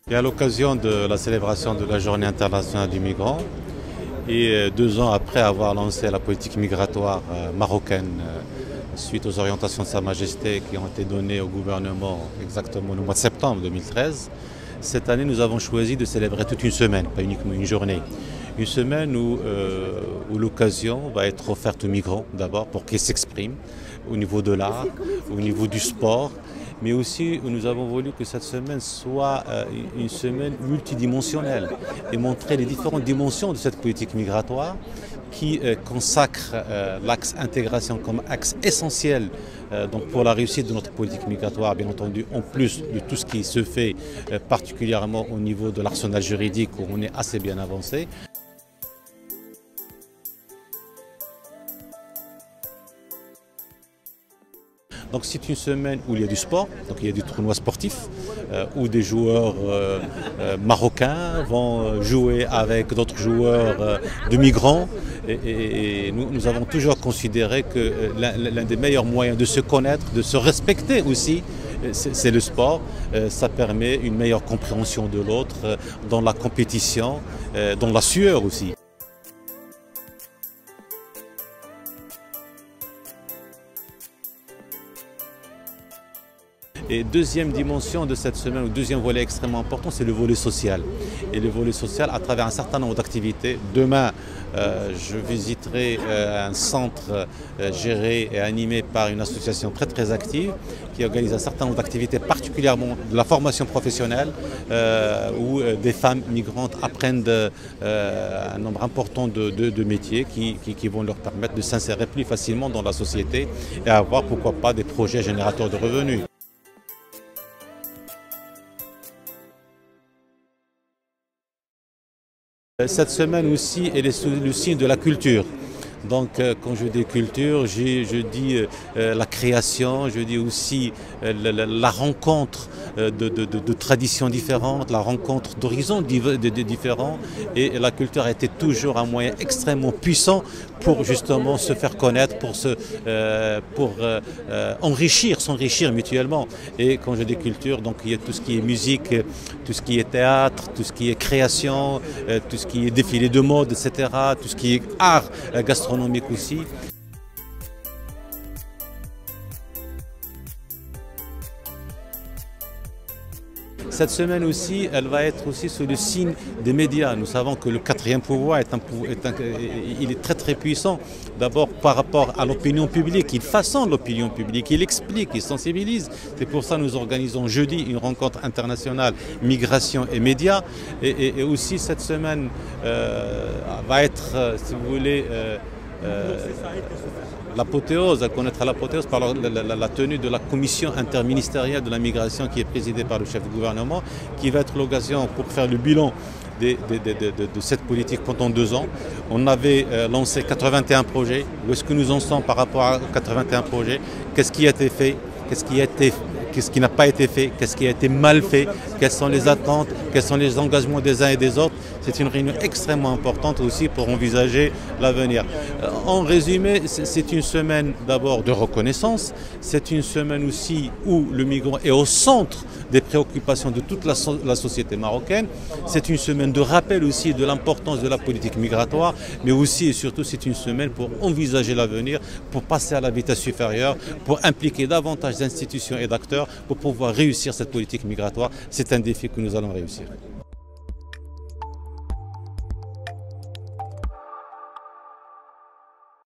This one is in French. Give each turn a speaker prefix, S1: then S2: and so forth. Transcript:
S1: Et à l'occasion de la célébration de la Journée internationale du migrant, et 2 ans après avoir lancé la politique migratoire marocaine suite aux orientations de Sa Majesté qui ont été données au gouvernement exactement au mois de septembre 2013, cette année nous avons choisi de célébrer toute une semaine, pas uniquement une journée. Une semaine où l'occasion va être offerte aux migrants d'abord pour qu'ils s'expriment au niveau de l'art, au niveau du sport, mais aussi où nous avons voulu que cette semaine soit une semaine multidimensionnelle et montrer les différentes dimensions de cette politique migratoire qui consacre l'axe intégration comme axe essentiel donc pour la réussite de notre politique migratoire, bien entendu, en plus de tout ce qui se fait particulièrement au niveau de l'arsenal juridique où on est assez bien avancé. Donc c'est une semaine où il y a du sport, donc il y a des tournois sportifs où des joueurs marocains vont jouer avec d'autres joueurs de migrants. Et nous avons toujours considéré que l'un des meilleurs moyens de se connaître, de se respecter aussi, c'est le sport. Ça permet une meilleure compréhension de l'autre dans la compétition, dans la sueur aussi. Et deuxième dimension de cette semaine, ou deuxième volet extrêmement important, c'est le volet social. Et le volet social à travers un certain nombre d'activités. Demain, je visiterai un centre géré et animé par une association très active qui organise un certain nombre d'activités, particulièrement de la formation professionnelle, où des femmes migrantes apprennent un nombre important de métiers qui vont leur permettre de s'insérer plus facilement dans la société et avoir, pourquoi pas, des projets générateurs de revenus. Cette semaine aussi, elle est le signe de la culture. Donc quand je dis culture, je dis la création, je dis aussi la rencontre de traditions différentes, la rencontre d'horizons différents. Et la culture a été toujours un moyen extrêmement puissant pour justement se faire connaître, pour s'enrichir mutuellement. Et quand je dis culture, donc il y a tout ce qui est musique, tout ce qui est théâtre, tout ce qui est création, tout ce qui est défilé de mode, etc., tout ce qui est art gastronomique aussi. Cette semaine aussi, elle va être aussi sous le signe des médias. Nous savons que le quatrième pouvoir il est très puissant. D'abord par rapport à l'opinion publique, il façonne l'opinion publique, il explique, il sensibilise. C'est pour ça que nous organisons jeudi une rencontre internationale migration et médias. Et aussi cette semaine va être, si vous voulez, l'apothéose, à connaître l'apothéose par la tenue de la commission interministérielle de la migration qui est présidée par le chef du gouvernement, qui va être l'occasion pour faire le bilan de cette politique pendant 2 ans. On avait lancé 81 projets. Où est-ce que nous en sommes par rapport à 81 projets? Qu'est-ce qui a été fait? Qu'est-ce qui n'a pas été fait? Qu'est-ce qui a été mal fait? Quelles sont les attentes? Quels sont les engagements des uns et des autres? C'est une réunion extrêmement importante aussi pour envisager l'avenir. En résumé, c'est une semaine d'abord de reconnaissance. C'est une semaine aussi où le migrant est au centre des préoccupations de toute la société marocaine. C'est une semaine de rappel aussi de l'importance de la politique migratoire, mais aussi et surtout c'est une semaine pour envisager l'avenir, pour passer à la vitesse supérieure, pour impliquer davantage d'institutions et d'acteurs pour pouvoir réussir cette politique migratoire. C'est un défi que nous allons réussir.